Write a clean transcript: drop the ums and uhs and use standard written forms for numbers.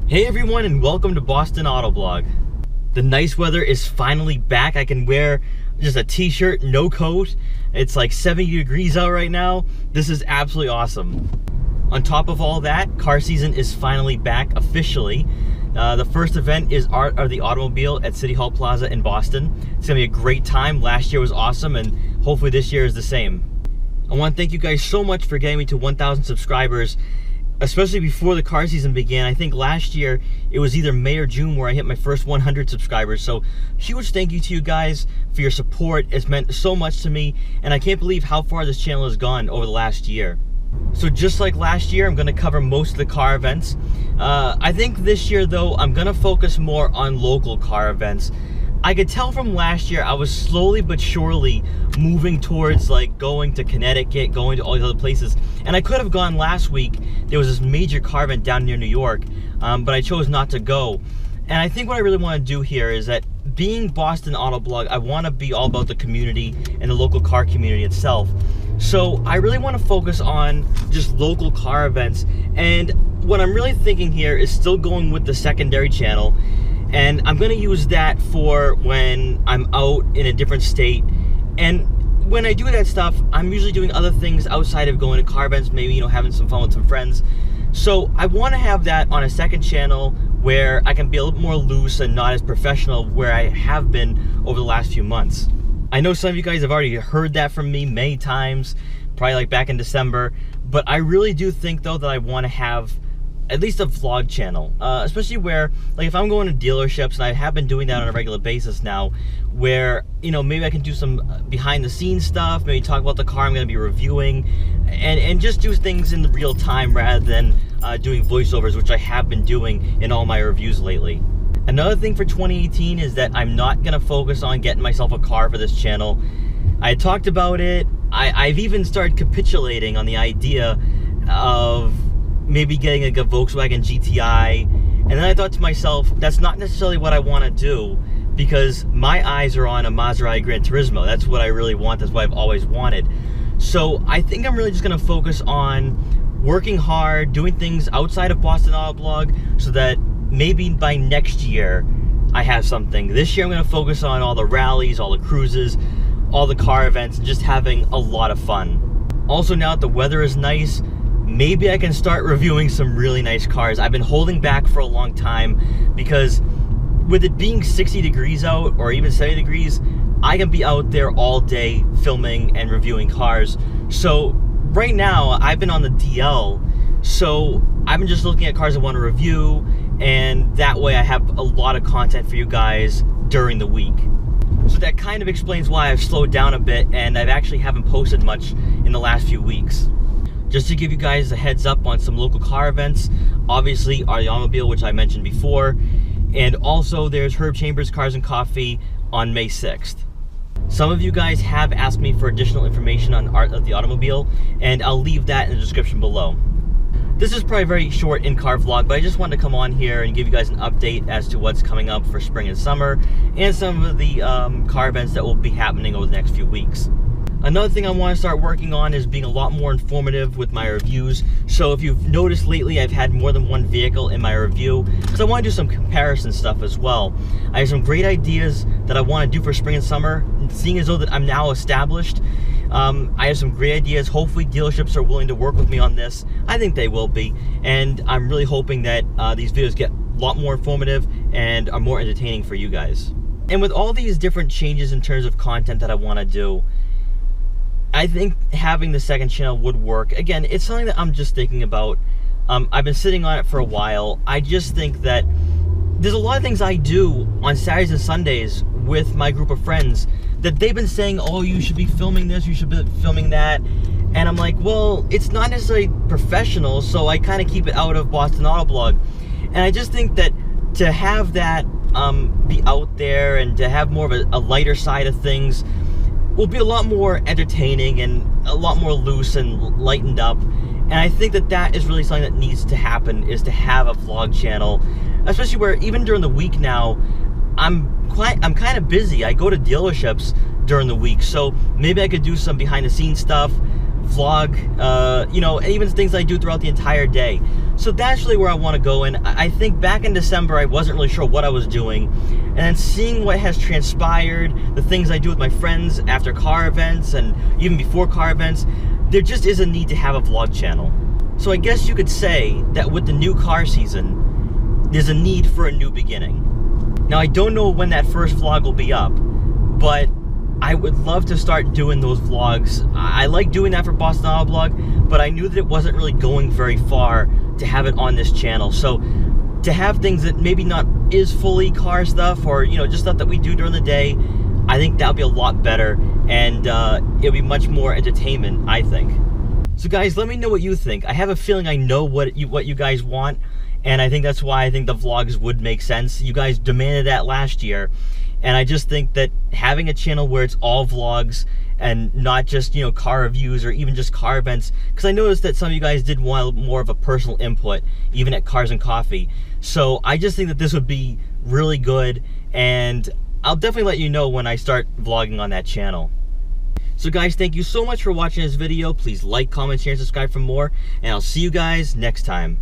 Hey everyone, and welcome to Boston Autoblog. The nice weather is finally back. I can wear just a t-shirt, no coat. It's like 70 degrees out right now. This is absolutely awesome. On top of all that, car season is finally back officially. The first event is Art of the Automobile at City Hall Plaza in Boston. It's gonna be a great time. Last year was awesome, and hopefully this year is the same. I want to thank you guys so much for getting me to 1,000 subscribers, especially before the car season began. I think last year it was either May or June where I hit my first 100 subscribers. So huge thank you to you guys for your support. It's meant so much to me, and I can't believe how far this channel has gone over the last year. So just like last year, I'm going to cover most of the car events. I think this year though, I'm going to focus more on local car events. I could tell from last year I was slowly but surely moving towards like going to Connecticut, going to all these other places. And I could have gone last week. There was this major car event down near New York, but I chose not to go. And I think what I really want to do here is that being Boston Autoblog, I want to be all about the community and the local car community itself. So I really want to focus on just local car events. And what I'm really thinking here is still going with the secondary channel. And I'm going to use that for when I'm out in a different state. And when I do that stuff, I'm usually doing other things outside of going to car events, maybe, you know, having some fun with some friends. So I want to have that on a second channel where I can be a little more loose and not as professional where I have been over the last few months. I know some of you guys have already heard that from me many times, probably like back in December, but I really do think though that I want to have at least a vlog channel, especially where, like, if I'm going to dealerships, and I have been doing that on a regular basis now, where, you know, maybe I can do some behind the scenes stuff, maybe talk about the car I'm going to be reviewing, and just do things in the real time rather than doing voiceovers, which I have been doing in all my reviews lately. Another thing for 2018 is that I'm not going to focus on getting myself a car for this channel. I talked about it. I've even started capitulating on the idea of maybe getting like a Volkswagen GTI, and then I thought to myself, that's not necessarily what I want to do, because my eyes are on a Maserati Gran Turismo. That's what I really want. That's what I've always wanted. So I think I'm really just going to focus on working hard, doing things outside of Boston Autoblog, so that maybe by next year I have something. This year I'm going to focus on all the rallies, all the cruises, all the car events, and just having a lot of fun. Also, now that the weather is nice, maybe I can start reviewing some really nice cars. I've been holding back for a long time because with it being 60 degrees out or even 70 degrees, I can be out there all day filming and reviewing cars. So right now I've been on the DL, so I've been just looking at cars I want to review, and that way I have a lot of content for you guys during the week. So that kind of explains why I've slowed down a bit and I've actually haven't posted much in the last few weeks. Just to give you guys a heads up on some local car events, obviously Art of the Automobile, which I mentioned before, and also there's Herb Chambers Cars and Coffee on May 6th. Some of you guys have asked me for additional information on Art of the Automobile, and I'll leave that in the description below. This is probably a very short in-car vlog, but I just wanted to come on here and give you guys an update as to what's coming up for spring and summer, and some of the car events that will be happening over the next few weeks. Another thing I want to start working on is being a lot more informative with my reviews. So if you've noticed lately, I've had more than one vehicle in my review, because I want to do some comparison stuff as well. I have some great ideas that I want to do for spring and summer, and seeing as though that I'm now established, I have some great ideas. Hopefully dealerships are willing to work with me on this. I think they will be, and I'm really hoping that these videos get a lot more informative and are more entertaining for you guys. And with all these different changes in terms of content that I want to do, I think having the second channel would work. Again, it's something that I'm just thinking about. I've been sitting on it for a while. I just think that there's a lot of things I do on Saturdays and Sundays with my group of friends that they've been saying, oh, you should be filming this, you should be filming that. And I'm like, well, it's not necessarily professional, so I kind of keep it out of Boston Autoblog. And I just think that to have that be out there and to have more of a lighter side of things will be a lot more entertaining and a lot more loose and lightened up. And I think that that is really something that needs to happen, is to have a vlog channel, especially where even during the week now, I'm kind of busy. I go to dealerships during the week, so maybe I could do some behind the scenes stuff, vlog, you know, and even things I do throughout the entire day. So that's really where I want to go. And I think back in December, I wasn't really sure what I was doing. And then seeing what has transpired, the things I do with my friends after car events and even before car events, there just is a need to have a vlog channel. So I guess you could say that with the new car season, there's a need for a new beginning. Now, I don't know when that first vlog will be up, but I would love to start doing those vlogs. I like doing that for Boston Autoblog, but I knew that it wasn't really going very far to have it on this channel. So to have things that maybe not is fully car stuff, or just stuff that we do during the day, I think that'll be a lot better, and it'll be much more entertainment, I think. So guys, let me know what you think. I have a feeling I know what you guys want, and I think that's why I think the vlogs would make sense. You guys demanded that last year, and I just think that having a channel where it's all vlogs and not just, car reviews or even just car events, because I noticed that some of you guys did want more of a personal input, even at Cars and Coffee. So I just think that this would be really good, and I'll definitely let you know when I start vlogging on that channel. So guys, thank you so much for watching this video. Please like, comment, share, and subscribe for more, and I'll see you guys next time.